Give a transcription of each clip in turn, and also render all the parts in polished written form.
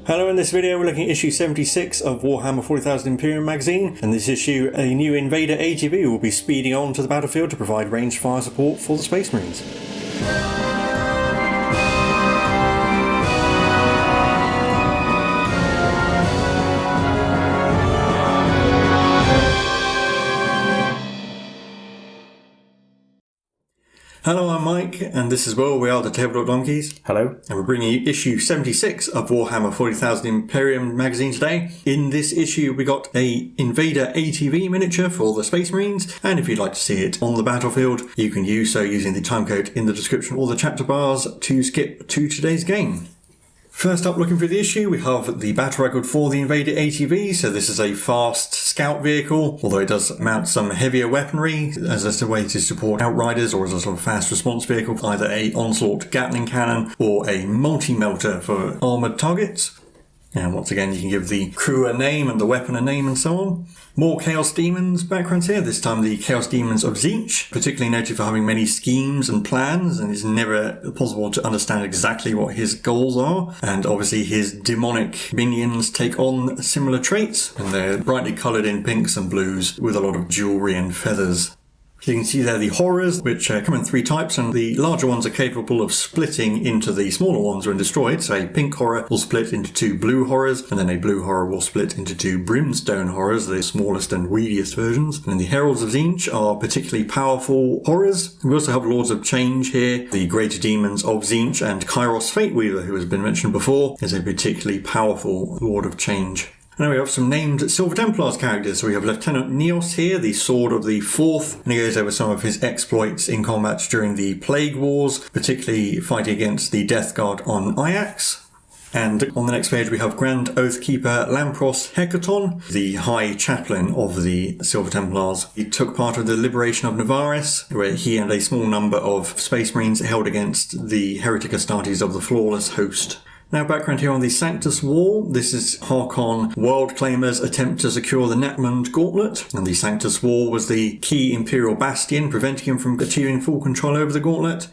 Hello, in this video we're looking at issue 76 of Warhammer 40,000 Imperium magazine. In this issue, a new Invader ATV will be speeding on to the battlefield to provide ranged fire support for the Space Marines. Hello, I'm Mike, and this is Will. We are the Tabletop Donkeys. Hello. And we're bringing you issue 76 of Warhammer 40,000 Imperium magazine today. In this issue, we got a Invader ATV miniature for the Space Marines, and if you'd like to see it on the battlefield, you can use so using the timecode in the description or the chapter bars to skip to today's game. First up, looking through the issue, we have the battle record for the Invader ATV. So this is a fast scout vehicle, although it does mount some heavier weaponry as a way to support outriders or as a sort of fast response vehicle, either a onslaught Gatling cannon or a multi-melter for armoured targets. And once again, you can give the crew a name and the weapon a name and so on. More Chaos Demons backgrounds here, this time the Chaos Demons of Tzeentch, particularly noted for having many schemes and plans, and it's never possible to understand exactly what his goals are. And obviously his demonic minions take on similar traits, and they're brightly coloured in pinks and blues with a lot of jewellery and feathers. So you can see there the horrors, which come in three types, and the larger ones are capable of splitting into the smaller ones when destroyed. So a pink horror will split into two blue horrors, and then a blue horror will split into two brimstone horrors, the smallest and weediest versions. And then the Heralds of Tzeentch are particularly powerful horrors. We also have Lords of Change here. The Greater Demons of Tzeentch and Kairos Fateweaver, who has been mentioned before, is a particularly powerful Lord of Change. Now we have some named Silver Templars characters. So we have Lieutenant Neos here, the Sword of the Fourth, and he goes over some of his exploits in combat during the Plague Wars, particularly fighting against the Death Guard on Ajax. And on the next page we have Grand Oathkeeper Lampros Hecaton, the High Chaplain of the Silver Templars. He took part of the liberation of Navaris, where he and a small number of Space Marines held against the Heretic Astartes of the Flawless Host. Now background here on the Sanctus Wall. This is Harkon World Claimer's attempt to secure the Netmund Gauntlet, and the Sanctus Wall was the key Imperial bastion preventing him from achieving full control over the Gauntlet.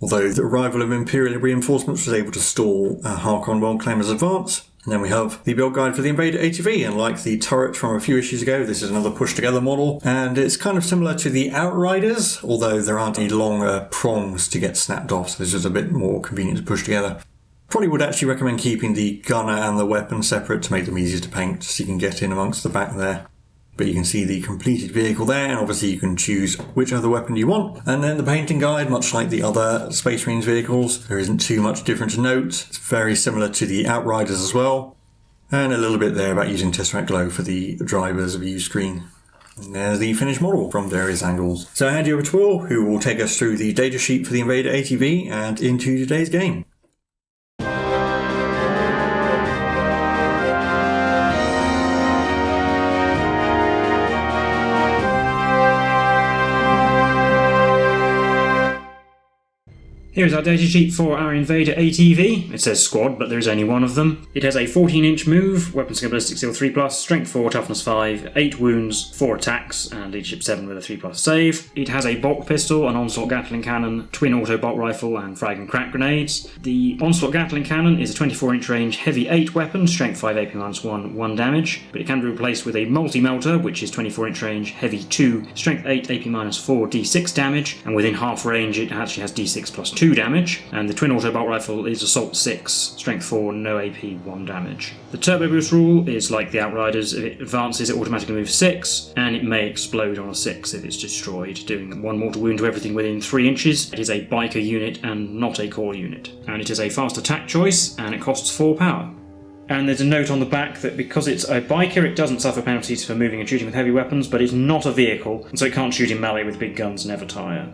Although the arrival of Imperial reinforcements was able to stall Harkon World Claimer's advance. And then we have the build guide for the Invader ATV, and like the turret from a few issues ago, this is another push-together model, and it's kind of similar to the Outriders, although there aren't any longer prongs to get snapped off, so this is a bit more convenient to push together. Probably would actually recommend keeping the gunner and the weapon separate to make them easier to paint, so you can get in amongst the back there. But you can see the completed vehicle there, and obviously you can choose which other weapon you want. And then the painting guide, much like the other Space Marines vehicles, there isn't too much different to note. It's very similar to the Outriders as well. And a little bit there about using Tesseract Glow for the drivers view screen. And there's the finished model from various angles. So I hand you over to Will, who will take us through the datasheet for the Invader ATV and into today's game. Here's our datasheet for our Invader ATV. It says squad, but there is only one of them. It has a 14-inch move, weapon skill ballistic skill 3+, strength 4, toughness 5, 8 wounds, 4 attacks, and leadership 7 with a 3+ save. It has a bulk pistol, an onslaught Gatling cannon, twin auto bolt rifle, and frag and crack grenades. The onslaught Gatling cannon is a 24-inch range heavy 8 weapon, strength 5 AP-1, 1 damage, but it can be replaced with a multi-melter, which is 24-inch range heavy 2, strength 8 AP-4 D6 damage, and within half range it actually has D6 plus 2 damage, and the twin auto bolt rifle is assault 6, strength 4, no AP, 1 damage. The turbo boost rule is like the Outriders. If it advances, it automatically moves 6, and it may explode on a 6 if it's destroyed, doing 1 mortal wound to everything within 3 inches. It is a biker unit and not a core unit, and it is a fast attack choice, and it costs 4 power. And there's a note on the back that because it's a biker, it doesn't suffer penalties for moving and shooting with heavy weapons, but it's not a vehicle, and so it can't shoot in melee with big guns and never tire.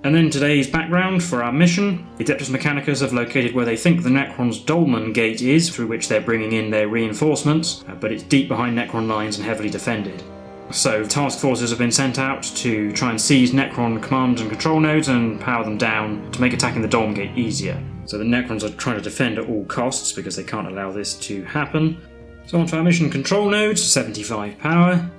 And then today's background for our mission. The Adeptus Mechanicus have located where they think the Necron's dolmen gate is, through which they're bringing in their reinforcements, but it's deep behind Necron lines and heavily defended. So task forces have been sent out to try and seize Necron command and control nodes and power them down to make attacking the dolmen gate easier. So the Necrons are trying to defend at all costs because they can't allow this to happen. So on to our mission control nodes, 75 power.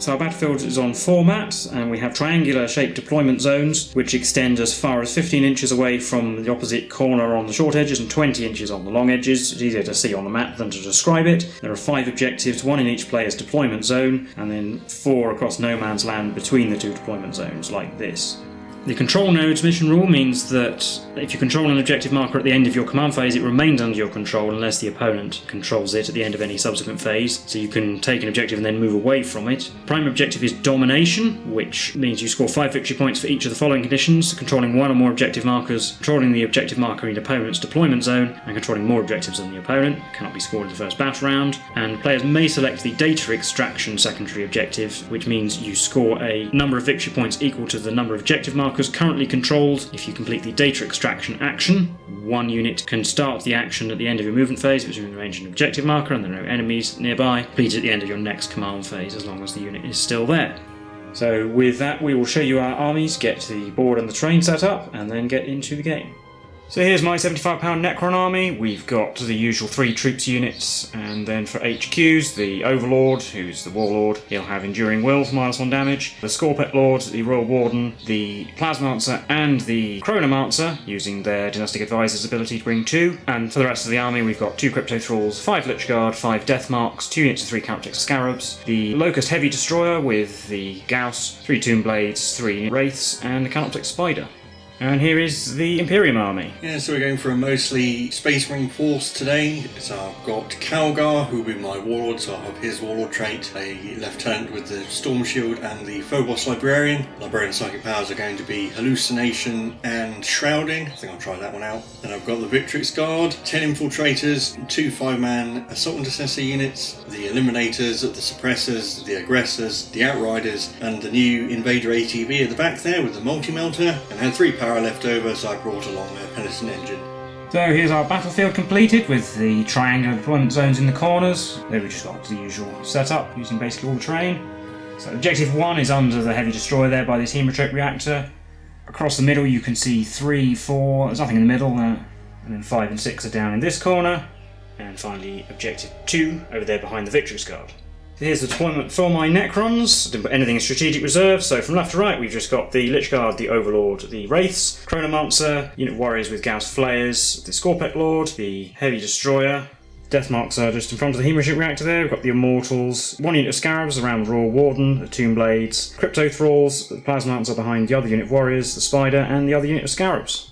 So our battlefield is on format, and we have triangular shaped deployment zones which extend as far as 15 inches away from the opposite corner on the short edges and 20 inches on the long edges. It's easier to see on the map than to describe it. There are 5 objectives, 1 in each player's deployment zone, and then 4 across no man's land between the 2 deployment zones, like this. The control node's mission rule means that if you control an objective marker at the end of your command phase, it remains under your control unless the opponent controls it at the end of any subsequent phase. So you can take an objective and then move away from it. Prime objective is domination, which means you score 5 victory points for each of the following conditions: controlling 1 or more objective markers, controlling the objective marker in opponent's deployment zone, and controlling more objectives than the opponent. It cannot be scored in the first battle round. And players may select the data extraction secondary objective, which means you score a number of victory points equal to the number of objective markers currently controlled. If you complete the data extraction action, 1 unit can start the action at the end of your movement phase, which is in range an objective marker and there are no enemies nearby. Complete it at the end of your next command phase as long as the unit is still there. So with that, we will show you our armies, get the board and the train set up, and then get into the game. So here's my £75 Necron army. We've got the usual 3 troops units, and then for HQs, the Overlord, who's the Warlord, he'll have Enduring Will for -1 damage, the Scorpet Lord, the Royal Warden, the Plasmancer, and the Chronomancer, using their Dynastic Advisor's ability to bring 2, and for the rest of the army we've got 2 Crypto Thralls, 5 Lich Guard, 5 Death Marks, 2 units of 3 Countertech Scarabs, the Locust Heavy Destroyer with the Gauss, 3 Tomb Blades, 3 Wraiths, and the Countertech Spider. And here is the Imperium army. Yeah, so we're going for a mostly Space Marine force today. So I've got Kjalma, who will be my warlord, so I'll have his warlord trait, a lieutenant with the Storm Shield, and the Phobos Librarian. Librarian psychic powers are going to be Hallucination and Shrouding. I think I'll try that one out. Then I've got the Victrix Guard, 10 Infiltrators, 2 5-man Assault Intercessor units, the Eliminators, the Suppressors, the Aggressors, the Outriders, and the new Invader ATV at the back there with the Multi-Melter, and had 3 power left over, so I brought along a Penitent Engine. So here's our battlefield completed with the triangular deployment zones in the corners. There we just got the usual setup using basically all the terrain. So objective 1 is under the Heavy Destroyer there by this Hemotrope reactor. Across the middle you can see 3, 4, there's nothing in the middle, and then 5 and 6 are down in this corner. And finally objective 2 over there behind the Victrix Guard. Here's the deployment for my Necrons. Didn't put anything in strategic reserve, so from left to right we've just got the Lich Guard, the Overlord, the Wraiths, Chronomancer, unit warriors with Gauss Flayers, the Scorpet Lord, the Heavy Destroyer. Death Marks are just in front of the Hemoship reactor there. We've got the Immortals, 1 unit of Scarabs around the Royal Warden, the Tomb Blades, Crypto Thralls, the Plasmans are behind the other unit of Warriors, the Spider, and the other unit of Scarabs.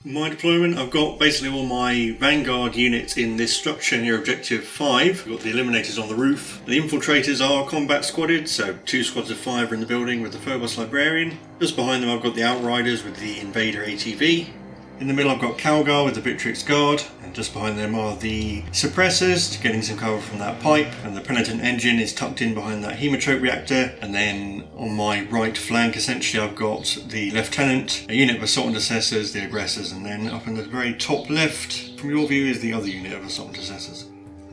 My deployment, I've got basically all my Vanguard units in this structure near Objective 5. We've got the Eliminators on the roof. The Infiltrators are combat squadded, so 2 squads of 5 are in the building with the Phobos Librarian. Just behind them I've got the Outriders with the Invader ATV. In the middle I've got Kjalma with the Victrix Guard, and just behind them are the Suppressors, getting some cover from that pipe, and the Penitent Engine is tucked in behind that Hemotrope reactor. And then on my right flank essentially I've got the Lieutenant, a unit of Assault Intercessors, the Aggressors, and then up in the very top left from your view is the other unit of Assault Intercessors.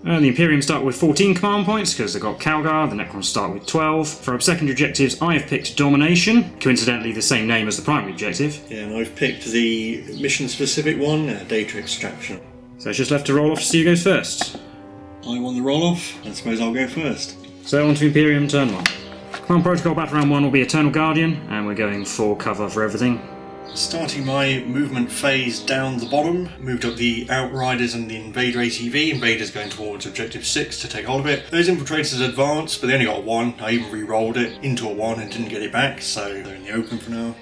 The Imperium start with 14 command points because they've got Kjalma, the Necrons start with 12. For our secondary objectives, I have picked Domination, coincidentally the same name as the primary objective. Yeah, and I've picked the mission-specific one, Data Extraction. So it's just left to roll off to see who goes first. I won the roll-off, I suppose I'll go first. So on to Imperium, turn 1. Command Protocol Battle Round 1 will be Eternal Guardian, and we're going for cover for everything. Starting my movement phase down the bottom, moved up the Outriders and the Invader ATV. Invader's going towards Objective 6 to take hold of it. Those Infiltrators advanced, but they only got a 1. I even re-rolled it into a 1 and didn't get it back, so they're in the open for now.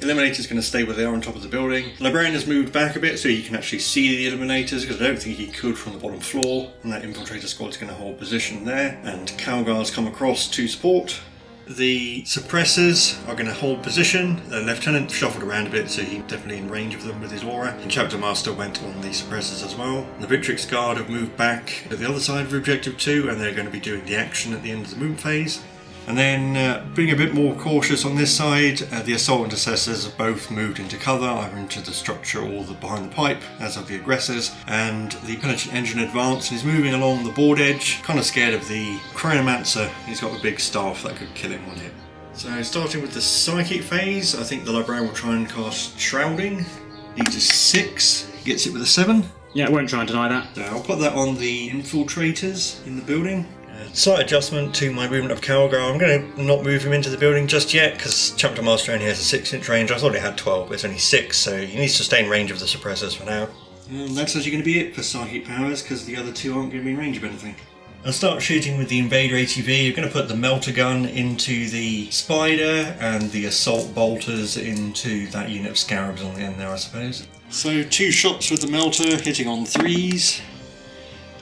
Eliminator's going to stay where they are on top of the building. Librarian has moved back a bit so you can actually see the Eliminators, because I don't think he could from the bottom floor. And that Infiltrator squad's going to hold position there. And Kjalma's come across to support. The Suppressors are going to hold position. The Lieutenant shuffled around a bit, so he's definitely in range of them with his aura. And Chapter Master went on the Suppressors as well. The Victrix Guard have moved back to the other side of Objective 2, and they're going to be doing the action at the end of the movement phase. And then, being a bit more cautious on this side, the Assault Intercessors have both moved into cover, either into the structure or behind the pipe, as have the Aggressors. And the Penitent Engine advanced and is moving along the board edge, kind of scared of the Chronomancer. He's got a big staff that could kill him on hit. So starting with the Psychic phase, I think the Librarian will try and cast Shrouding. Needs a 6, gets it with a 7. Yeah, I won't try and deny that. So I'll put that on the Infiltrators in the building. Slight adjustment to my movement of Calgar. I'm going to not move him into the building just yet because Chapter Master only has a 6-inch range. I thought it had 12, but it's only 6, so he needs to stay in range of the suppressors for now. And that's actually going to be it for Starheat powers because the other two aren't going to be in range of anything. I'll start shooting with the Invader ATV. You're going to put the melter gun into the Spider and the assault bolters into that unit of Scarabs on the end there, I suppose. So 2 shots with the melter, hitting on 3s.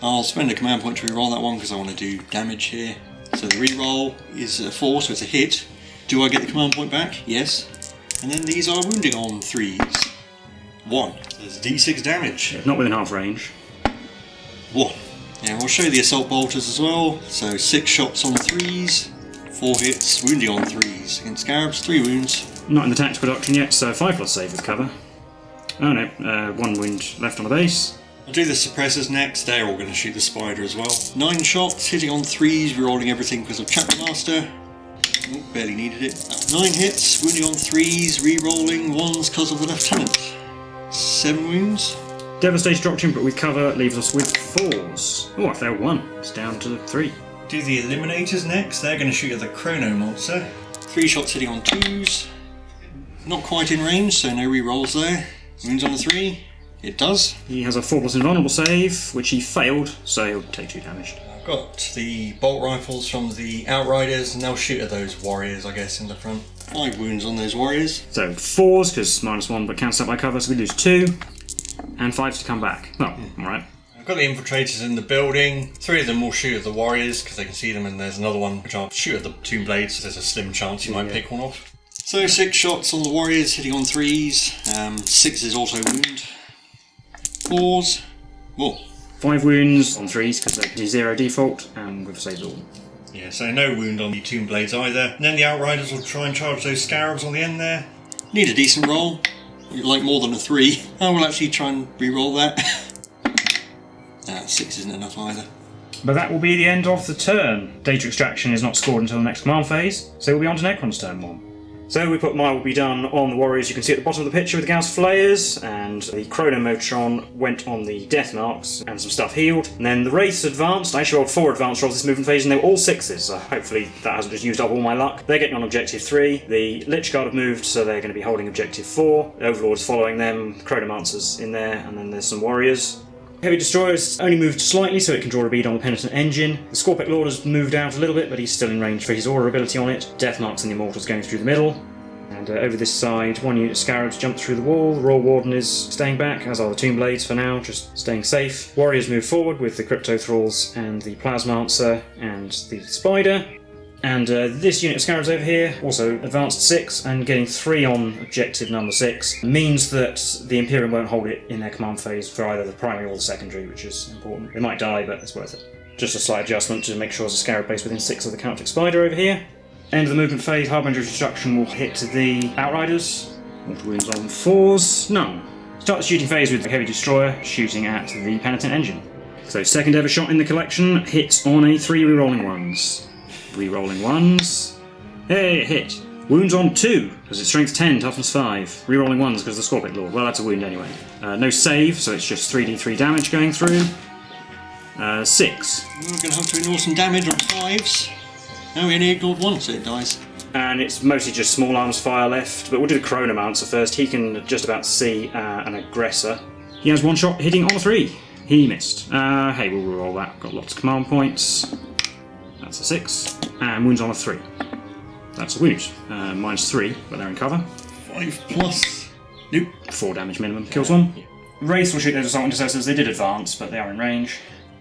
I'll spend a command point to reroll that one because I want to do damage here. So the reroll is a 4, so it's a hit. Do I get the command point back? Yes. And then these are wounding on 3s. 1. There's D6 damage. Not within half range. 1. Yeah, we'll show the assault bolters as well. So 6 shots on 3s, 4 hits, wounding on 3s. Against Scarabs, 3 wounds. Not in the tactical doctrine yet, so 5+ save with cover. Oh no, 1 wound left on the base. I'll do the suppressors next. They're all going to shoot the Spider as well. 9 shots, hitting on 3s, rerolling everything because of Chapter Master. Oh, barely needed it. 9 hits, wounding on 3s, rerolling 1s because of the Lieutenant. 7 wounds. Devastating doctrine, but with cover leaves us with 4s. Oh, I failed 1. It's down to 3. Do the Eliminators next. They're going to shoot at the Chrono Monster. 3 shots hitting on 2s. Not quite in range, so no rerolls there. Wounds on a 3. It does. He has a 4+ invulnerable save, which he failed, so he'll take 2 damage. I've got the bolt rifles from the Outriders, and they'll shoot at those warriors, I guess, in the front. 5 wounds on those warriors. So 4s, because -1, but cancelled by cover, so we lose 2. And 5s to come back. Oh, alright. I've got the infiltrators in the building. 3 of them will shoot at the warriors, because they can see them, and there's another one which I'll shoot at the Tomb Blades. There's a slim chance you might pick one off. So 6 shots on the warriors, hitting on 3s. 6s also wound. 4s. Whoa. 5 wounds on 3s because they're D0 default, and we've saved all. Yeah, so no wound on the Tomb Blades either. And then the Outriders will try and charge those Scarabs on the end there. Need a decent roll. Like more than a 3. I will actually try and re-roll that. 6 isn't enough either. But that will be the end of the turn. Data extraction is not scored until the next command phase, so we'll be on to Necron's turn 1. So we put My Will Be Done on the warriors you can see at the bottom of the picture with the Gauss Flayers, and the Chronomotron went on the Death Marks, and some stuff healed. And then the Wraiths advanced. I actually rolled 4 advanced rolls this movement phase, and they were all 6s, so hopefully that hasn't just used up all my luck. They're getting on Objective 3. The Lich Guard have moved, so they're going to be holding Objective 4. The Overlord's following them, the Chronomancer's in there, and then there's some warriors. Heavy Destroyer's only moved slightly, so it can draw a bead on the Penitent Engine. The Scorpic Lord has moved out a little bit, but he's still in range for his Aura ability on it. Death Marks and the Immortals going through the middle. And over this side, 1 unit of Scarabs jumped through the wall. The Royal Warden is staying back, as are the Tomb Blades for now, just staying safe. Warriors move forward with the Crypto Thralls and the Plasmancer and the Spider. And this unit of Scarabs over here also advanced 6 and getting 3 on objective number 6 means that the Imperium won't hold it in their command phase for either the primary or the secondary, which is important. They might die, but it's worth it. Just a slight adjustment to make sure there's a Scarab base within 6 of the Chaotic Spider over here. End of the movement phase, Harbinger of Destruction will hit the Outriders. Mortal wounds on 4s, none. Start the shooting phase with the Heavy Destroyer shooting at the Penitent Engine. So second ever shot in the collection, hits on a 3 rerolling 1s. Rerolling 1s. Hey, it hit. Wounds on 2, because it's strength 10, toughness 5. Rerolling 1s because of the Scorpic Lord. Well, that's a wound anyway. No save, so it's just 3d3 damage going through. 6. We're going to have to ignore some damage on 5s. No, we only ignored 1, so it dies. And it's mostly just small arms fire left, but we'll do the Chronomancer first. He can just about see an aggressor. He has 1 shot hitting on a 3. He missed. Hey, we'll reroll that. Got lots of command points. That's a 6. And wounds on a 3. That's a wound. -3, but they're in cover. 5 plus. Nope. 4 damage minimum. Kills 1. Yeah. Wraiths will shoot those assault intercessors. They did advance, but they are in range.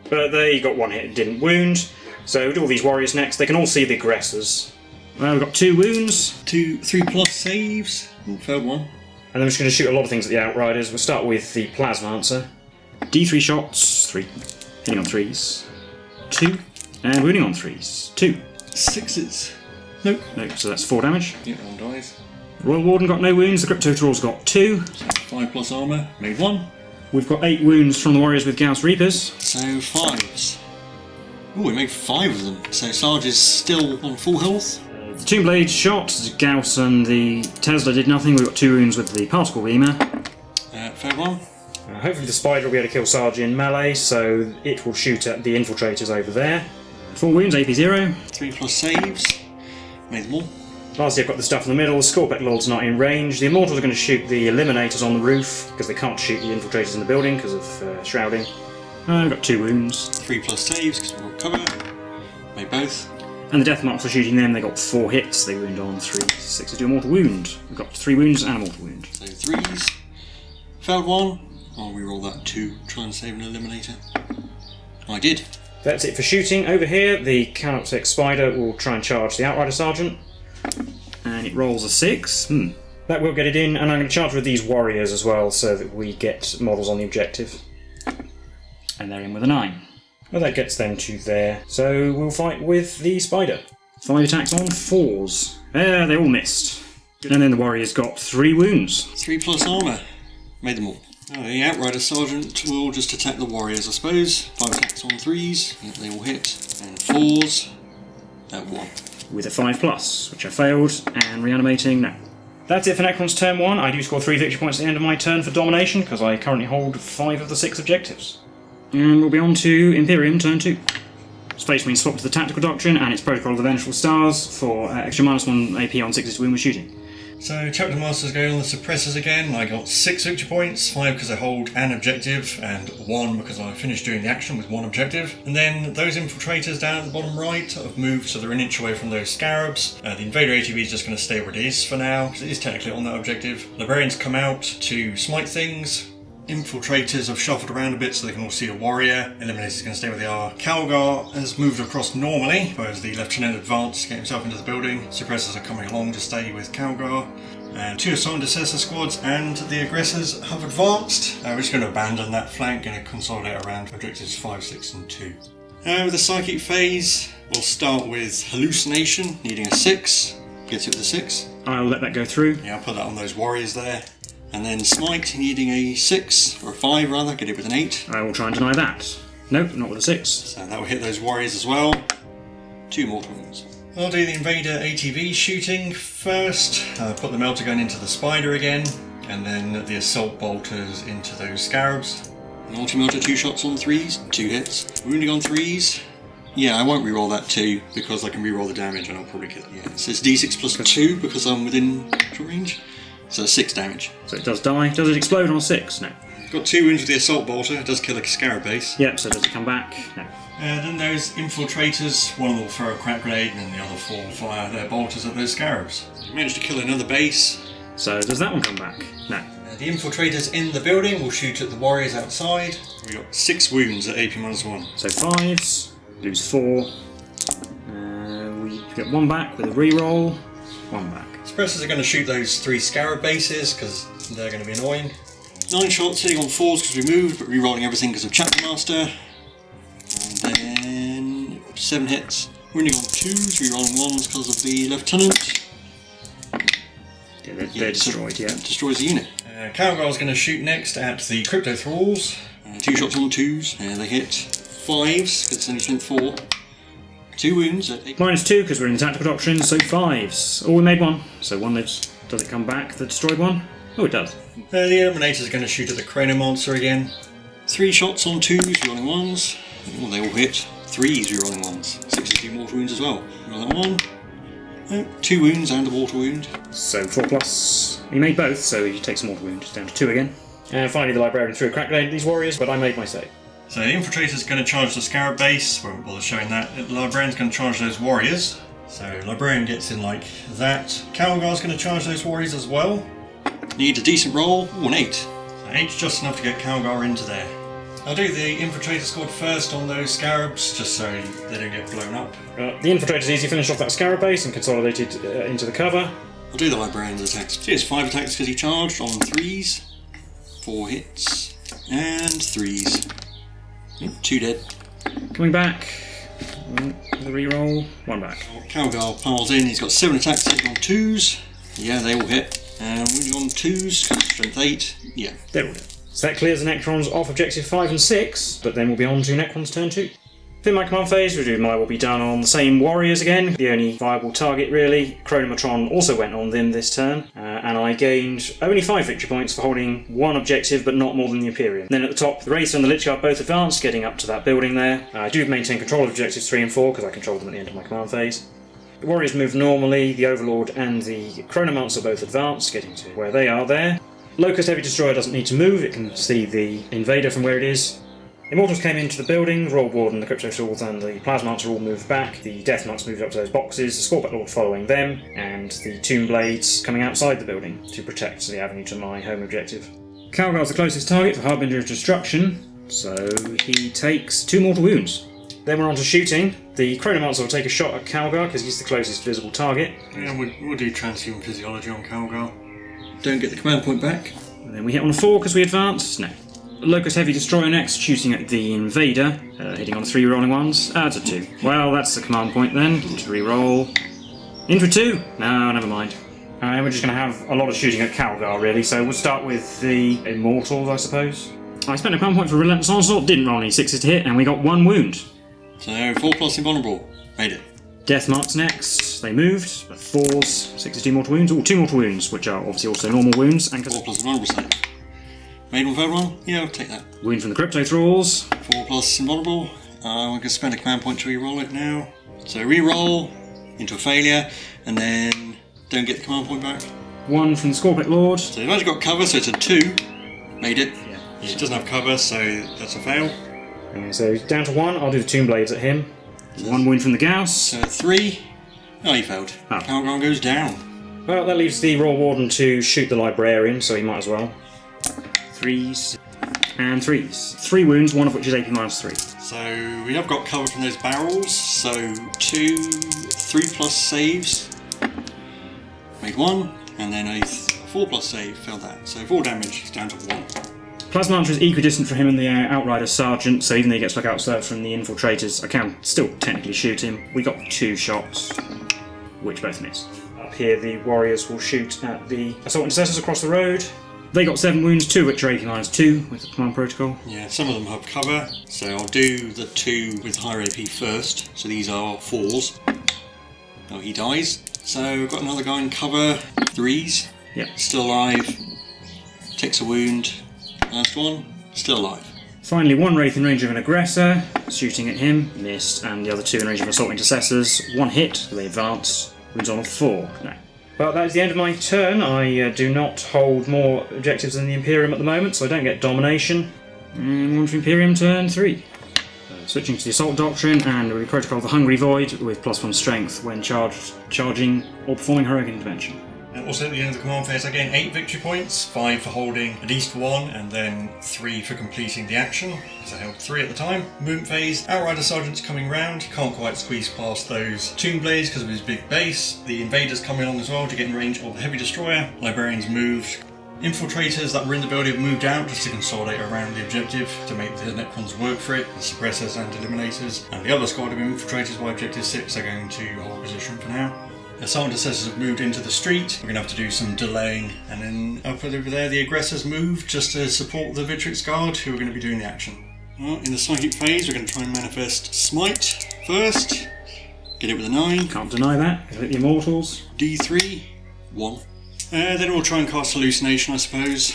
But they got 1 hit and didn't wound. So we'll do all these warriors next. They can all see the aggressors. Well, we've got 2 wounds. 3 plus saves. Ooh, failed 1. And then we're just going to shoot a lot of things at the Outriders. We'll start with the Plasmancer. D3 shots, 3. Hitting on 3s. 2. And wounding on 3s. 2. 6s. Nope. Nope, so that's 4 damage. Yeah, 1 dies. Royal Warden got no wounds. The Crypto Thralls got 2. So 5 plus armour. Made 1. We've got 8 wounds from the warriors with Gauss Reapers. So 5s. Ooh, we made 5 of them. So Sarge is still on full health. The Tomb Blade shot. Gauss and the Tesla did nothing. We've got 2 wounds with the Particle Beamer. Fair 1. Hopefully the Spider will be able to kill Sarge in melee, so it will shoot at the infiltrators over there. 4 wounds, AP 0. 3 plus saves. Made them all. Lastly, I've got the stuff in the middle. Scorpec Lord's not in range. The Immortals are going to shoot the Eliminators on the roof because they can't shoot the Infiltrators in the building because of shrouding. I've got 2 wounds. 3 plus saves because we've got cover. Made both. And the Death Marks are shooting them. They got 4 hits. They wound on 3. 6 to do a mortal wound. We've got 3 wounds and a mortal wound. So 3s. Failed 1. I'll reroll that 2. Try and save an Eliminator. I did. That's it for shooting. Over here, the Canoptek Spider will try and charge the Outrider Sergeant. And it rolls a 6. That will get it in, and I'm going to charge with these Warriors as well so that we get models on the objective. And they're in with a 9. Well, that gets them to there. So we'll fight with the Spider. 5 attacks on 4s. They all missed. And then the Warriors got 3 wounds. 3 plus armour. Made them all. The Outrider Sergeant will just attack the Warriors, I suppose. 5 attacks on 3s. Yep, they all hit. And 4s. At 1. With a 5+, which I failed, and reanimating, no. That's it for Necron's turn 1. I do score 3 victory points at the end of my turn for domination, because I currently hold 5 of the 6 objectives. And we'll be on to Imperium turn 2. Space Marines swap to the Tactical Doctrine and its Protocol of the Vengeful Stars for extra -1 AP on 6s to win with shooting. So Chapter Master's going on the suppressors again. I got 6 victory points, 5 because I hold an objective, and 1 because I finished doing the action with 1 objective. And then those infiltrators down at the bottom right have moved, so they're an inch away from those scarabs. The Invader ATV is just going to stay where it is for now, because it is technically on that objective. Librarians come out to smite things. Infiltrators have shuffled around a bit so they can all see a warrior. Eliminators are going to stay where they are. Calgar has moved across normally, whereas the Lieutenant advanced to get himself into the building. Suppressors are coming along to stay with Calgar. And 2 assigned assessor squads and the aggressors have advanced. We're just going to abandon that flank and consolidate around objectives 5, 6 and 2. With the psychic phase, we'll start with hallucination, needing a 6. Gets it with a 6. I'll let that go through. Yeah, I'll put that on those warriors there. And then smite, needing a 6, or a 5 rather, get it with an 8. I will try and deny that. Nope, not with a 6. So that will hit those warriors as well. 2 mortal wounds. I'll do the Invader ATV shooting first. Put the melter gun into the spider again, and then the assault bolters into those scarabs. Multi-melter 2 shots on 3s, 2 hits. Wounding on 3s. Yeah, I won't reroll that 2 because I can reroll the damage and I'll probably kill it. Yeah, so it's d6 plus 2 because I'm within short range. So 6 damage. So it does die. Does it explode on 6? No. Got 2 wounds with the assault bolter. It does kill a scarab base. Yep, so does it come back? No. Then those infiltrators, one of them will throw a crack grenade and then the other 4 will fire their bolters at those scarabs. Managed to kill another base. So does that one come back? No. The infiltrators in the building will shoot at the warriors outside. We got 6 wounds at AP -1. So 5s, lose 4. We get 1 back with a reroll. 1 back. Suppressors are going to shoot those 3 scarab bases because they're going to be annoying. 9 shots hitting on 4s because we moved, but re-rolling everything because of Chapter Master. And then 7 hits. Wounding on 2s, re-rolling 1s because of the Lieutenant. Yeah, they're destroyed, yeah. Destroys the unit. Calgar's going to shoot next at the Crypto Thralls. 2 shots on 2s, they hit 5s because it's only spent 4. 2 wounds at 8. -2 because we're in the Tactical Doctrine, so 5s. Oh, we made 1, so 1 lives. Does it come back, the destroyed one? Oh, it does. The Eliminator's going to shoot at the Chronomancer again. 3 shots on 2s, rerolling 1s. Oh, they all hit. 3s, rerolling 1s. 62 mortal wounds as well. Rerolling 1. 2 wounds and a mortal wound. So 4+. He made both, so he takes a mortal wound. Down to 2 again. And finally the Librarian threw a crack grenade at these warriors, but I made my save. So the Infiltrator's going to charge the Scarab base. Won't bother showing that. The Librarian's going to charge those warriors. So Librarian gets in like that. Calgar's going to charge those warriors as well. Need a decent roll. Ooh, an 8. So 8's just enough to get Calgar into there. I'll do the Infiltrator squad first on those Scarabs, just so they don't get blown up. The Infiltrator's easy. Finish off that Scarab base and consolidate it into the cover. I'll do the Librarian's attacks. So he has 5 attacks because he charged on 3s. 4 hits. And 3s. 2 dead. Coming back. The reroll. 1 back. Calgar piles in. He's got 7 attacks hitting on 2s. Yeah, they all hit. And wounding on 2s, strength 8. Yeah. They're all dead. So that clears the Necrons off objective 5 and 6, but then we'll be on to Necrons turn 2. In my command phase, my will be done on the same warriors again, the only viable target really. Chronometron also went on them this turn, and I gained only 5 victory points for holding one objective, but not more than the Imperium. Then at the top, the Wraith and the Lich Guard both advanced, getting up to that building there. I do maintain control of objectives 3 and 4, because I control them at the end of my command phase. The warriors move normally, the Overlord and the Chronomancer both advanced, getting to where they are there. Locust Heavy Destroyer doesn't need to move, it can see the Invader from where it is. Immortals came into the building, the Royal Warden, the Crypto Tools and the Plasmancer all moved back, the Death Monks moved up to those boxes, the Scorpion Lord following them, and the Tomb Blades coming outside the building to protect the avenue to my home objective. Calgar's the closest target for Harbinger of Destruction, so he takes 2 mortal wounds. Then we're on to shooting. The Chronomancer will take a shot at Kjalma because he's the closest visible target. Yeah, we'll do Transhuman Physiology on Kjalma. Don't get the command point back. And then we hit on a 4 because we advance. No. Locust Heavy Destroyer next, shooting at the Invader, hitting on 3 rolling ones. It's a 2. Well, that's the command point then. To re-roll. In for 2. No, never mind. We're just going to have a lot of shooting at Kjalma, really, so we'll start with the Immortals, I suppose. I spent a command point for Relentless Onslaught, didn't roll any 6s to hit, and we got 1 wound. So 4+ invulnerable. Made it. Death Marks next. They moved, but 4s, 62 mortal wounds. 2 mortal wounds, which are obviously also normal wounds. And 4+ invulnerable save. Made one, third one? Yeah, I'll take that. Wound from the Crypto Thralls. 4+ invulnerable. I'm going to spend a command point to re-roll it now. So re-roll into a failure, and then don't get the command point back. 1 from the Scorpion Lord. So they've actually got cover, so it's a 2. Made it. Yeah. It doesn't have cover, so that's a fail. So down to 1, I'll do the Tomb Blades at him. 1 wound from the Gauss. So 3. Oh, he failed. Oh. Calgon goes down. Well, that leaves the Royal Warden to shoot the Librarian, so he might as well. 3s and 3s. 3 wounds, 1 of which is AP -3. So we have got cover from those barrels, so 2 3+ saves. Made 1, and then a 4+ save, failed that. So 4 damage, down to 1. Plasmancer is equidistant for him and the Outrider Sergeant, so even though he gets out from the Infiltrators, I can still technically shoot him. We got 2 shots, which both miss. Up here, the Warriors will shoot at the Assault Intercessors across the road. They got 7 wounds, 2 which are AP -2 with the command protocol. Yeah, some of them have cover, so I'll do the 2 with higher AP first. So these are 4s. Oh, he dies. So we've got another guy in cover, 3s. Yep. Still alive. Takes a wound. Last one, still alive. Finally, 1 Wraith in range of an Aggressor, shooting at him, missed, and the other 2 in range of Assault Intercessors. 1 hit, they advanced, wounds on a 4. No. Well, that is the end of my turn. I do not hold more objectives than the Imperium at the moment, so I don't get Domination. And 1 for Imperium, turn 3. Switching to the Assault Doctrine, and the Protocol of the Hungry Void with +1 Strength when charging or performing Heroic Intervention. And also at the end of the command phase I gain 8 victory points, 5 for holding at least 1, and then 3 for completing the action, because I held 3 at the time. Movement phase, Outrider Sergeant's coming round, can't quite squeeze past those Tomb Blades because of his big base. The Invader's coming along as well to get in range of the Heavy Destroyer. Librarians moved. Infiltrators that were in the building have moved out just to consolidate around the objective to make the Necrons work for it, the Suppressors and Eliminators. And the other squad of Infiltrators by Objective 6 are going to hold position for now. The Assault Intercessors have moved into the street. We're going to have to do some delaying. And then up over there, the Aggressors moved just to support the Victrix Guard, who are going to be doing the action. Well, in the Psychic phase, we're going to try and manifest Smite first. Get it with a 9. Can't deny that. Hit the Immortals. D3, 1. Then we'll try and cast Hallucination, I suppose.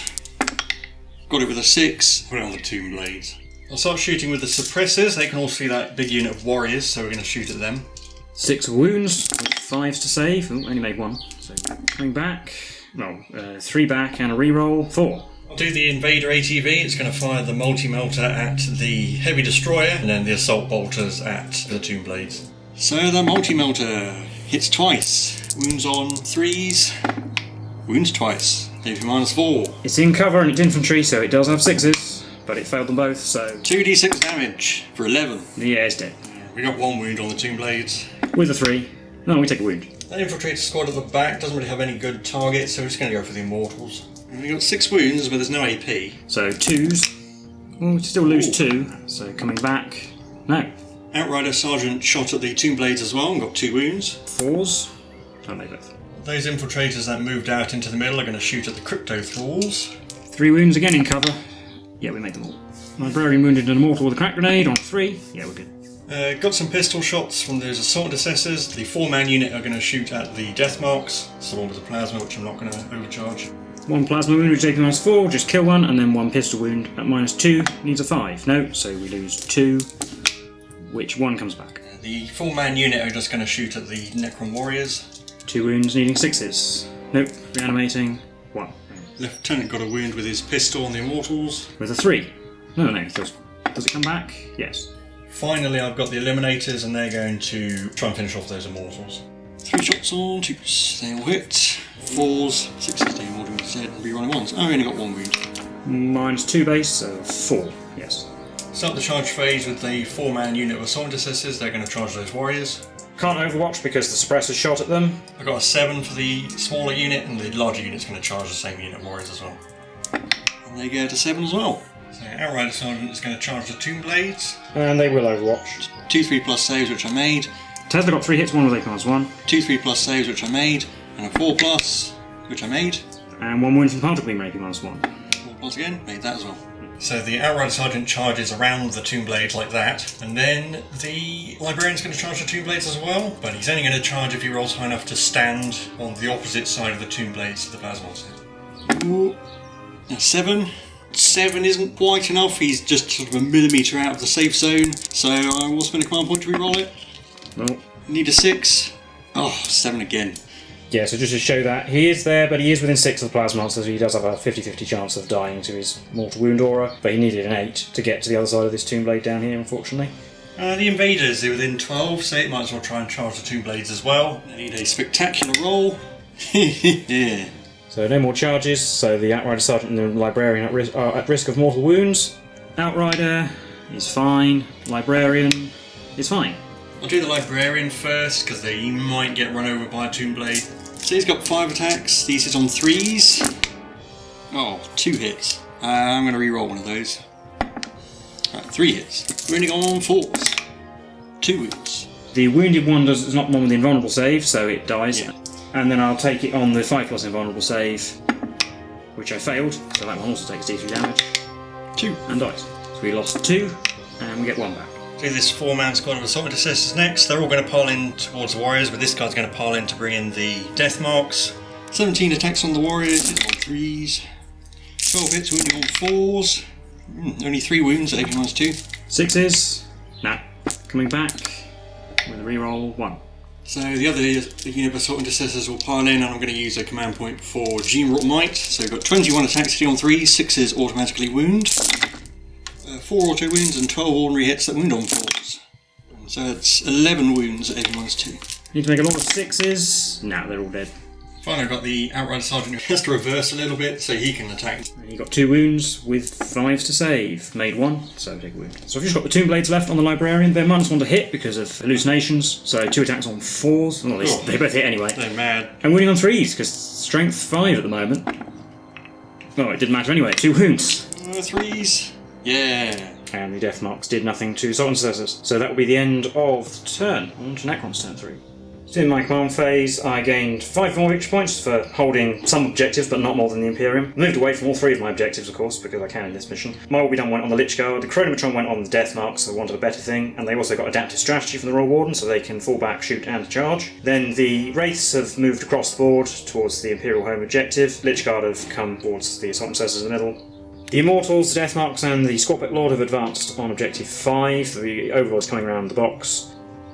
Got it with a 6. Put it on the Tomb Blades. I'll start shooting with the Suppressors. They can all see that big unit of warriors, so we're going to shoot at them. 6 wounds, 5s to save. Ooh, only made 1. So coming back. Well, 3 back and a reroll. 4. I'll do the Invader ATV. It's going to fire the multi-melter at the Heavy Destroyer, and then the Assault Bolters at the Tomb Blades. So the multi-melter hits twice. Wounds on 3s. Wounds twice. AP -4. It's in cover and it's infantry, so it does have 6s, but it failed them both, so 2d6 damage for 11. Yeah, it's dead. We got 1 wound on the Tomb Blades. With a 3. No, we take a wound. That Infiltrator squad at the back doesn't really have any good targets, so we're just going to go for the Immortals. And we got 6 wounds, but there's no AP. So 2s. Well, we still lose 2, so coming back. No. Outrider Sergeant shot at the Tomb Blades as well and got 2 wounds. 4s. Oh, they both. Those Infiltrators that moved out into the middle are going to shoot at the Crypto Thralls. 3 wounds again in cover. Yeah, we made them all. Librarian wounded an Immortal with a crack grenade on 3. Yeah, we're good. Got some pistol shots from those assault assessors. The 4-man unit are going to shoot at the death marks. It's the one with the plasma, which I'm not going to overcharge. 1 plasma wound, which is AP -4, just kill one, and then 1 pistol wound at -2, needs a 5. No, so we lose 2, which 1 comes back. The 4-man unit are just going to shoot at the Necron warriors. 2 wounds, needing 6s. Nope, reanimating, 1. Lieutenant got a wound with his pistol on the Immortals. With a 3. No, does it come back? Yes. Finally, I've got the Eliminators, and they're going to try and finish off those Immortals. 3 shots on, 2s, they all hit. 4s, 6s, they all dead, and rerunning 1s. Oh, I only got 1 wound. -2 base, so 4, yes. Start the charge phase with the 4-man unit of assault assessors. They're going to charge those warriors. Can't overwatch because the suppressor shot at them. I got a 7 for the smaller unit, and the larger unit's going to charge the same unit of warriors as well. And they get a 7 as well. So Outrider Sergeant is going to charge the Tomb Blades. And they will overwatch. 2 3+ saves, which I made. Tesla got 3 hits, 1 with AP-1. 2 3+ saves, which I made. And a 4+, which I made. And 1 wound from the particle beam, AP-1. 4+ again, made that as well. So the Outrider Sergeant charges around the Tomb Blades like that, and then the Librarian's going to charge the Tomb Blades as well, but he's only going to charge if he rolls high enough to stand on the opposite side of the Tomb Blades to the Plasmos. Ooh. Now 7. 7 isn't quite enough, he's just sort of a millimetre out of the safe zone, so I will spend a command point to reroll it. Well, need a 6. Oh, 7 again. Yeah, so just to show that, he is there, but he is within 6 of the plasma, so he does have a 50-50 chance of dying to his mortal wound aura, but he needed an 8 to get to the other side of this Tomb Blade down here, unfortunately. The Invaders are within 12, so it might as well try and charge the Tomb Blades as well. They need a spectacular roll. Yeah. So no more charges, so the Outrider Sergeant and the Librarian are at risk of mortal wounds. Outrider is fine, Librarian is fine. I'll do the Librarian first, because he might get run over by a Tomb Blade. So he's got 5 attacks, these hit on 3s. Oh, 2 hits. I'm going to re-roll one of those. Right, 3 hits. We're only on 4s. 2 wounds. The wounded one is not one with the invulnerable save, so it dies. Yeah. And then I'll take it on the 5+ invulnerable save, which I failed, so that one also takes D3 damage. 2. And dies. So we lost 2, and we get 1 back. So this 4-man squad of assault assessors next. They're all going to pile in towards the warriors, but this guy's going to pile in to bring in the death marks. 17 attacks on the warriors, hit on 3s. 12 hits, wounding on 4s. Only 3 wounds at AP-2. 6s. Nah. Coming back with a reroll 1. So the other unit of assault intercessors will pile in, and I'm going to use a command point for Gene-Wrought Might. So we've got 21 attacks, hitting on 3s, 6s automatically wound. 4 auto wounds and 12 ordinary hits that wound on 4s. So it's 11 wounds at AP-2. Need to make a lot of 6s. Nah, they're all dead. Finally, I've got the Outrider Sergeant who has to reverse a little bit so he can attack. And you got 2 wounds with 5s to save. Made 1, so take a wound. So I've just got the Tomb Blades left on the Librarian. They're -1 to hit because of hallucinations, so 2 attacks on 4s. Well, they both hit anyway. They're mad. And wounding on 3s because strength 5 at the moment. Oh, it didn't matter anyway. 2 wounds. 3s. Yeah. And the death marks did nothing to assault intercessors. So that will be the end of the turn. On to Necron's turn 3. So in my command phase, I gained 5 more victory points for holding some objectives, but not more than the Imperium. Moved away from all 3 of my objectives, of course, because I can in this mission. My Will Be Done went on the Lich Guard, the Chronometron went on the Death Marks, so I wanted a better thing, and they also got adaptive strategy from the Royal Warden, so they can fall back, shoot, and charge. Then the Wraiths have moved across the board towards the Imperial home objective. Lich Guard have come towards the Assault Intercessors in the middle. The Immortals, the Death Marks, and the Scorpic Lord have advanced on Objective 5. The Overlord's coming around the box.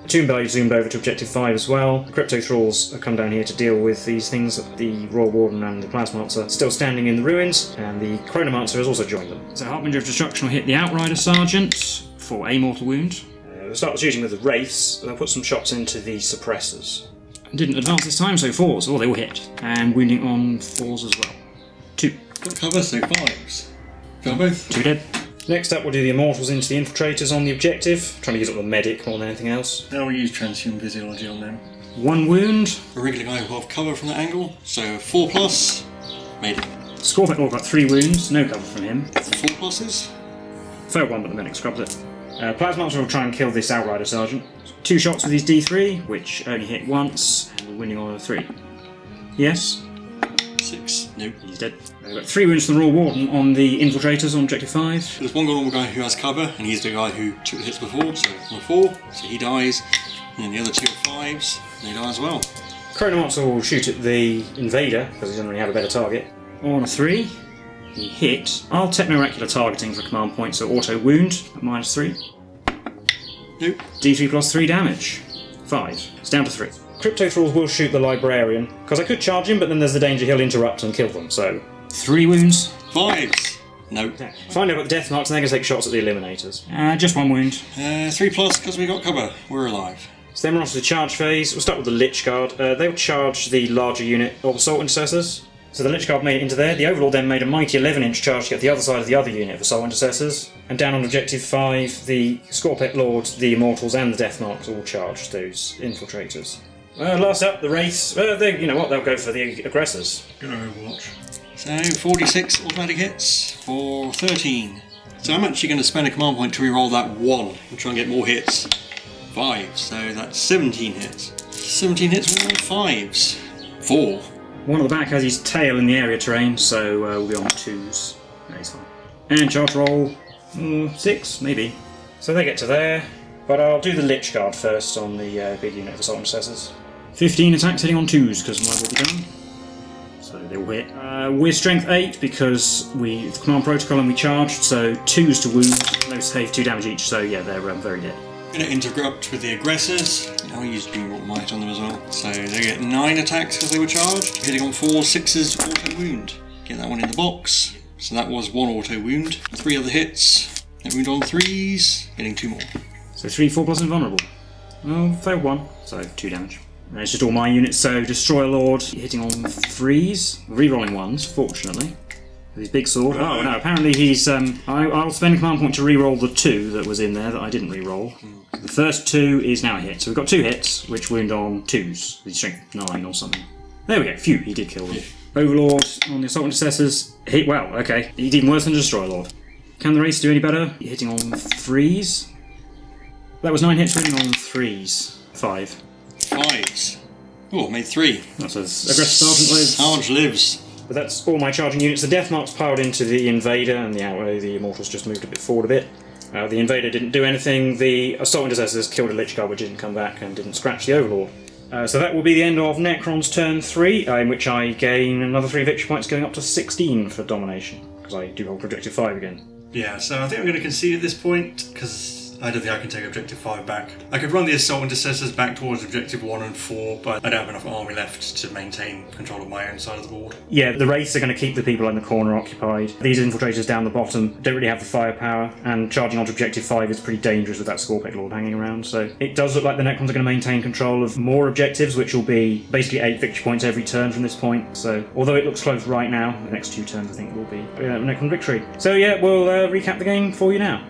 The Tomb Blade zoomed over to Objective 5 as well. The Crypto Thralls have come down here to deal with these things. The Royal Warden and the Plasmarts are still standing in the ruins, and the Chronomancer has also joined them. So Harbinger of Destruction will hit the Outrider Sergeant for a mortal wound. We'll start shooting with the Wraiths, and I'll put some shots into the Suppressors. Didn't advance this time, so 4s. Oh, they will hit. And wounding on 4s as well. 2. Got cover, so 5s. Got both. 2 dead. Next up, we'll do the Immortals into the Infiltrators on the objective. Trying to use up the medic more than anything else. Now we'll use Transhuman Physiology on them. 1 wound. A regular guy will have cover from that angle, so 4+. Made it. Scorpic Lord got 3 wounds, no cover from him. 4+. Failed 1, but the medic scrubbed it. Plasmarcher will try and kill this Outrider Sergeant. 2 shots with his D3, which only hit once, and we're winning on a 3. Yes. 6. Nope. He's dead. We've got 3 wounds from the Royal Warden on the infiltrators on objective 5. There's one normal guy who has cover, and he's the guy who took the hits before, so on a 4, so he dies. And then the other 2 are 5s, and they die as well. Chronomancer will shoot at the Invader, because he doesn't really have a better target. On a 3, he hit. I'll Techno-Oracular targeting for command point, so auto wound at -3. Nope. D3 plus 3 damage. 5. It's down to 3. Crypto Thralls will shoot the Librarian, because I could charge him, but then there's the danger he'll interrupt and kill them, so 3 wounds. 5s. Nope. Find out about the death marks and they're going to take shots at the Eliminators. Just 1 wound. 3 plus, because we got cover. We're alive. So then we're on to the charge phase. We'll start with the Lich Guard. They will charge the larger unit of Assault Intercessors. So the Lich Guard made it into there. The Overlord then made a mighty 11-inch charge to get the other side of the other unit of Assault Intercessors. And down on Objective 5, the Scorpet Lords, the Immortals and the Death Marks all charged those Infiltrators. Last up, the Wraiths. You know what, they'll go for the Aggressors. Good Overwatch. So 46 automatic hits for 13. So I'm actually going to spend a command point to reroll that 1 and try and get more hits. 5, so that's 17 hits. 17 hits with all 5s. 4. One at the back has his tail in the area terrain, so we'll be on 2s. No, he's fine. And charge roll 6, maybe. So they get to there, but I'll do the Lich Guard first on the big unit of Assault Intercessors. 15 attacks hitting on 2s, because mine will be done. So they will hit. We're strength 8 because we command protocol and we charged, so 2s to wound, no save, 2 damage each, so yeah, they're very dead. Going to interrupt with the aggressors. I'll use Beam Might on them as well. So they get 9 attacks because they were charged, hitting on 4 6s auto wound. Get that one in the box. So that was 1 auto wound. 3 other hits. They wound on 3s, getting 2 more. So 3, 4 plus invulnerable. Oh, failed 1, so 2 damage. And it's just all my units, so Destroyer Lord hitting on 3s, re-rolling 1s, fortunately. With his big sword. Oh no, apparently he's... I'll spend a command point to re-roll the 2 that was in there that I didn't re-roll. The first 2 is now a hit, so we've got 2 hits, which wound on 2s. With strength 9 or something. There we go, phew, he did kill them. Overlord on the Assault Intercessors. Wow, okay. He's even worse than Destroyer Lord. Can the race do any better? Hitting on 3s. That was 9 hits, wounding on 3s. 5. 5s. Oh, made 3. That says Aggressive Sergeant lives. Sarge lives. But that's all my charging units. The Death Marks powered into the Invader, and the Immortals just moved a bit forward a bit. The Invader didn't do anything. The Assault Intercessors killed a Lich Guard, which didn't come back and didn't scratch the Overlord. So that will be the end of Necron's turn 3, in which I gain another 3 victory points, going up to 16 for domination, because I do hold Objective 5 again. Yeah, so I think I'm going to concede at this point, because I don't think I can take Objective 5 back. I could run the Assault Intercessors back towards Objective 1 and 4, but I don't have enough army left to maintain control of my own side of the board. Yeah, the Wraiths are going to keep the people in the corner occupied. These Infiltrators down the bottom don't really have the firepower, and charging onto Objective 5 is pretty dangerous with that Scorpet Lord hanging around, so it does look like the Necrons are going to maintain control of more objectives, which will be basically 8 victory points every turn from this point, so although it looks close right now, the next 2 turns I think will be Necron victory. So yeah, we'll recap the game for you now.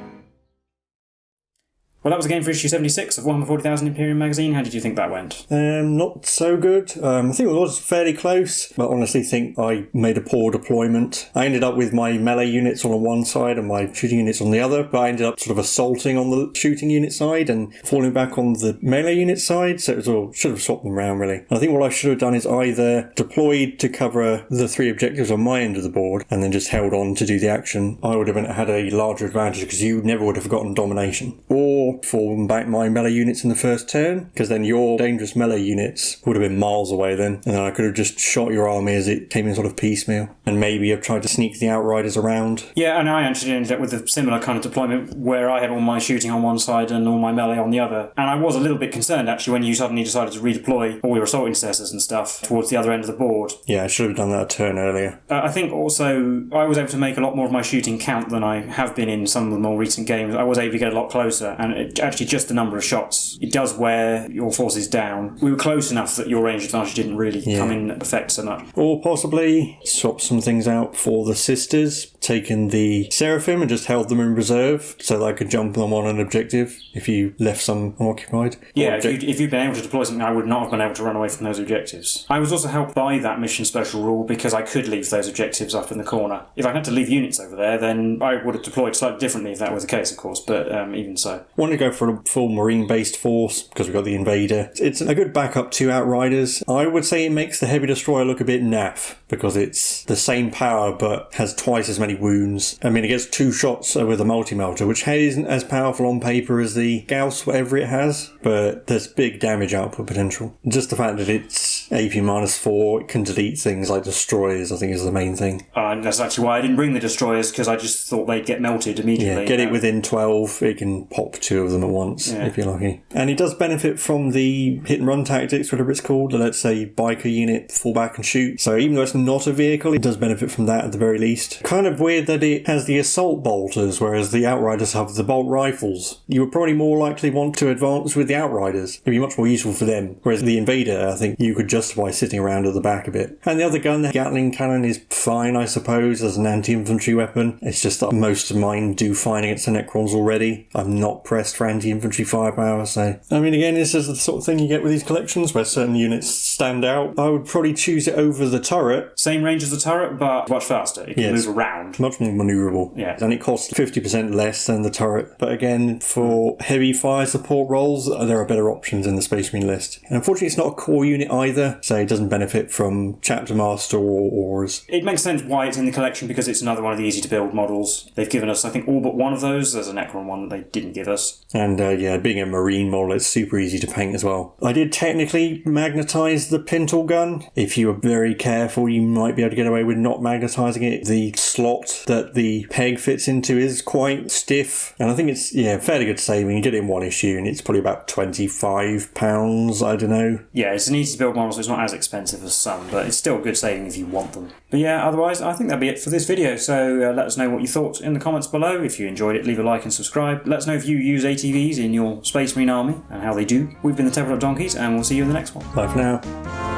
Well, that was the game for issue 76 of Warhammer 40,000 Imperium magazine. How did you think that went? Not so good. I think it was fairly close, but honestly think I made a poor deployment. I ended up with my melee units on one side and my shooting units on the other, but I ended up sort of assaulting on the shooting unit side and falling back on the melee unit side, so it was all, should have swapped them around really. And I think what I should have done is either deployed to cover the 3 objectives on my end of the board and then just held on to do the action. I would have had a larger advantage because you never would have gotten domination. Or fall back my melee units in the first turn, because then your dangerous melee units would have been miles away then, and then I could have just shot your army as it came in sort of piecemeal, and maybe have tried to sneak the Outriders around. Yeah, and I actually ended up with a similar kind of deployment where I had all my shooting on one side and all my melee on the other, and I was a little bit concerned actually when you suddenly decided to redeploy all your Assault Intercessors and stuff towards the other end of the board. Yeah, I should have done that a turn earlier. I think also I was able to make a lot more of my shooting count than I have been in some of the more recent games. I was able to get a lot closer, and actually just the number of shots, it does wear your forces down. We were close enough that your range advantage didn't really come in effect so much. Or possibly swap some things out for the sisters taken the Seraphim and just held them in reserve so that I could jump them on an objective if you left some unoccupied. Yeah, if you'd been able to deploy something, I would not have been able to run away from those objectives. I was also helped by that mission special rule because I could leave those objectives up in the corner. If I had to leave units over there, then I would have deployed slightly differently if that was the case, of course, but even so. I want to go for a full Marine-based force because we've got the Invader. It's a good backup to Outriders. I would say it makes the Heavy Destroyer look a bit naff because it's the same power but has twice as many wounds. I mean, it gets 2 shots with a multi-melter, which isn't as powerful on paper as the Gauss, whatever it has, but there's big damage output potential. Just the fact that it's AP -4, it can delete things like destroyers, I think is the main thing. And that's actually why I didn't bring the destroyers, because I just thought they'd get melted immediately. Yeah, get it within 12, it can pop 2 of them at once, if you're lucky. And it does benefit from the hit and run tactics, whatever it's called. Let's say biker unit, fall back and shoot. So even though it's not a vehicle, it does benefit from that at the very least. Kind of weird that it has the assault bolters, whereas the Outriders have the bolt rifles. You would probably more likely want to advance with the Outriders. It'd be much more useful for them. Whereas the Invader, I think you could justify sitting around at the back a bit. And the other gun, the Gatling cannon, is fine, I suppose, as an anti-infantry weapon. It's just that most of mine do fine against the Necrons already. I'm not pressed for anti-infantry firepower, so... I mean, again, this is the sort of thing you get with these collections, where certain units stand out. I would probably choose it over the turret. Same range as the turret, but much faster. It can move around. Much more manoeuvrable. Yeah. And it costs 50% less than the turret. But again, for heavy fire support roles, there are better options in the Space Marine list. And unfortunately, it's not a core unit either, so it doesn't benefit from Chapter Master or Ors. It makes sense why it's in the collection, because it's another one of the easy-to-build models. They've given us, I think, all but one of those. There's a Necron one that they didn't give us. And being a Marine model, it's super easy to paint as well. I did technically magnetise the Pintle gun. If you were very careful, you might be able to get away with not magnetising it. The slot that the peg fits into is quite stiff, and I think it's fairly good saving. You get it in one issue and it's probably about £25, I don't know. Yeah, it's an easy to build model, so it's not as expensive as some, but it's still good saving if you want them. But yeah, otherwise I think that'll be it for this video, so let us know what you thought in the comments below. If you enjoyed it, leave a like and subscribe. Let us know if you use ATVs in your Space Marine army and how they do. We've been the Tabletop Donkeys, and we'll see you in the next one. Bye for now.